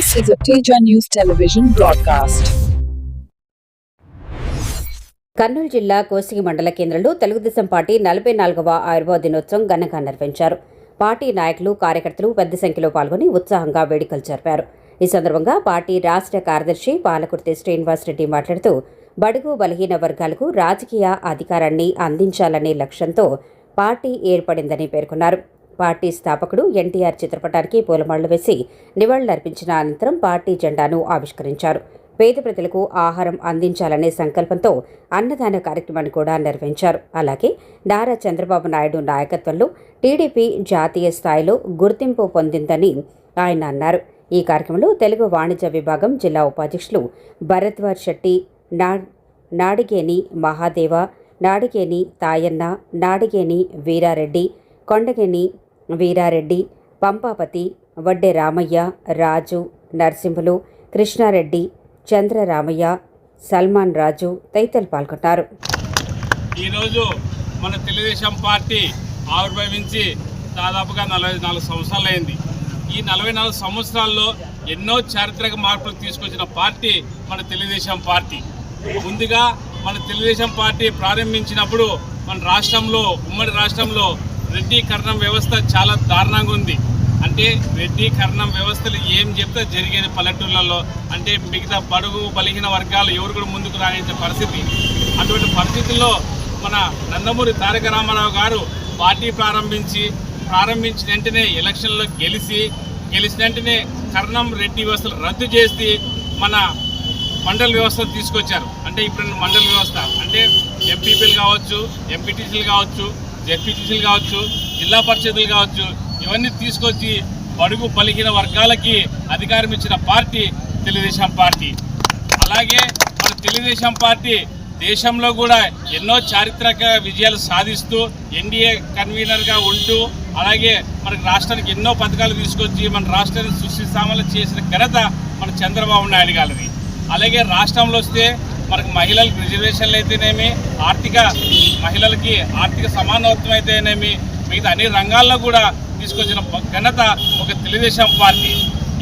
This is a Teja News Television broadcast. Kurnool జిల్లా కోసిగి మండల కేంద్రంలో తెలుగుదేశం పార్టీ 44వ ఆవిర్భావ దినోత్సవం ఘనంగా నిర్వహించారు. పార్టీ నాయకులు, కార్యకర్తలు పెద్ద సంఖ్యలో పాల్గొని ఉత్సాహంగా వేడుకలు జరిపారు. ఈ సందర్భంగా పార్టీ రాష్ట్ర కార్యదర్శి పాలకుర్తి శ్రీనివాసరెడ్డి మాట్లాడుతూ బడుగు బలహీన వర్గాలకు రాజకీయ అధికారాన్ని అందించాలనే లక్ష్యంతో పార్టీ ఏర్పడిందని పేర్కొన్నారు. పార్టీ స్థాపకుడు ఎన్టీఆర్ చిత్రపటానికి పూలమాలలు వేసి నివాళులర్పించిన అనంతరం పార్టీ జెండాను ఆవిష్కరించారు. పేద ప్రజలకు ఆహారం అందించాలనే సంకల్పంతో అన్నదాన కార్యక్రమాన్ని కూడా నిర్వహించారు. అలాగే నారా చంద్రబాబు నాయుడు నాయకత్వంలో టీడీపీ జాతీయ స్థాయిలో గుర్తింపు పొందిందని ఆయన అన్నారు. ఈ కార్యక్రమంలో తెలుగు వాణిజ్య విభాగం జిల్లా ఉపాధ్యక్షులు భరద్వాజ్ శెట్టి, నాడిగేని మహాదేవ, నాడిగేని తాయన్న, నాడిగేని వీరారెడ్డి, కొండగేని వీరారెడ్డి, పంపాపతి, వడ్డే రామయ్య, రాజు, నరసింహులు, కృష్ణారెడ్డి, చంద్రరామయ్య, సల్మాన్ రాజు తదితరులు పాల్గొన్నారు. ఈరోజు మన తెలుగుదేశం పార్టీ ఆవిర్భవించి దాదాపుగా 44 సంవత్సరాలు అయింది. ఈ 44 సంవత్సరాల్లో ఎన్నో చారిత్రక మార్పులు తీసుకొచ్చిన పార్టీ మన తెలుగుదేశం పార్టీ. ముందుగా మన తెలుగుదేశం పార్టీ ప్రారంభించినప్పుడు మన రాష్ట్రంలో, ఉమ్మడి రాష్ట్రంలో రెడ్డి కర్ణం వ్యవస్థ చాలా దారుణంగా ఉంది. అంటే రెడ్డి కర్ణం వ్యవస్థలు ఏం చెప్తే జరిగేది పల్లెటూళ్ళల్లో. అంటే మిగతా బడుగు బలహీన వర్గాలు ఎవరు కూడా ముందుకు రానిచ్చే పరిస్థితి. అటువంటి పరిస్థితుల్లో మన నందమూరి తారక రామారావు గారు పార్టీ ప్రారంభించిన వెంటనే ఎలక్షన్లో గెలిచిన వెంటనే కర్ణం రెడ్డి వ్యవస్థలు రద్దు చేసి మన మండల వ్యవస్థను తీసుకొచ్చారు. అంటే ఇప్పుడు మండల వ్యవస్థ అంటే ఎంపీపీలు కావచ్చు, ఎంపీటీసీలు కావచ్చు, జెడ్పీటీసీలు కావచ్చు, జిల్లా పరిషత్లు కావచ్చు, ఇవన్నీ తీసుకొచ్చి బడుగు బలహీన వర్గాలకి అధికారం ఇచ్చిన పార్టీ తెలుగుదేశం పార్టీ. అలాగే మన తెలుగుదేశం పార్టీ దేశంలో కూడా ఎన్నో చారిత్రక విజయాలు సాధిస్తూ ఎన్డీఏ కన్వీనర్గా ఉంటూ, అలాగే మనకు రాష్ట్రానికి ఎన్నో పథకాలు తీసుకొచ్చి మన రాష్ట్రాన్ని సుస్థితిశామలు చేసిన ఘనత మన చంద్రబాబు నాయుడు గారిది. అలాగే రాష్ట్రంలో వస్తే మనకు మహిళలకు రిజర్వేషన్లు అయితేనేమి, మహిళలకి ఆర్థిక సమానత్వం అయితేనేమి, మిగతా అన్ని రంగాల్లో కూడా తీసుకొచ్చిన ఘనత ఒక తెలుగుదేశం పార్టీ.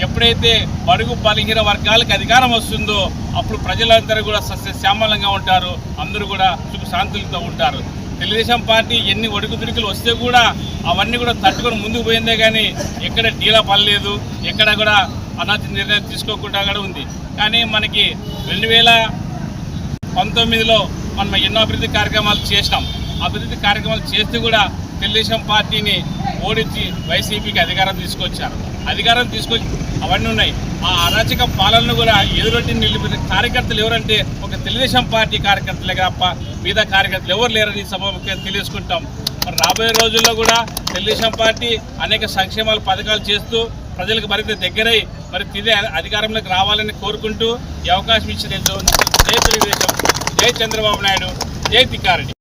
ఎప్పుడైతే బడుగు బలహీన వర్గాలకు అధికారం వస్తుందో అప్పుడు ప్రజలందరూ కూడా సస్యశ్యామలంగా ఉంటారు, అందరూ కూడా సుఖశాంతులతో ఉంటారు. తెలుగుదేశం పార్టీ ఎన్ని ఒడుకుదుడుకులు వస్తే కూడా అవన్నీ కూడా తట్టుకొని ముందుకు పోయిందే కానీ ఎక్కడ డీలా పడలేదు, ఎక్కడ కూడా అనాథ నిర్ణయం తీసుకోకుండా కూడా ఉంది. కానీ మనకి 2019లో మనం ఎన్నో అభివృద్ధి కార్యక్రమాలు చేసినాం. అభివృద్ధి కార్యక్రమాలు చేస్తూ కూడా తెలుగుదేశం పార్టీని ఓడించి వైసీపీకి అధికారం తీసుకొచ్చారు. అధికారం తీసుకొచ్చి అవన్నీ ఉన్నాయి. ఆ అరాచక పాలనను కూడా ఎదురొట్టి నిలిపిన కార్యకర్తలు ఎవరంటే ఒక తెలుగుదేశం పార్టీ కార్యకర్తలే తప్ప మిగతా కార్యకర్తలు ఎవరు లేరని సభ తెలియజేసుకుంటాం. మరి రాబోయే రోజుల్లో కూడా తెలుగుదేశం పార్టీ అనేక సంక్షేమాల పథకాలు చేస్తూ ప్రజలకు మరింత దగ్గరై మరి తిరిగి అధికారంలోకి రావాలని కోరుకుంటూ ఈ అవకాశం ఇచ్చిన జై తెలుగుదేశం, జై చంద్రబాబు నాయుడు, జై తిక్కారెడ్డి.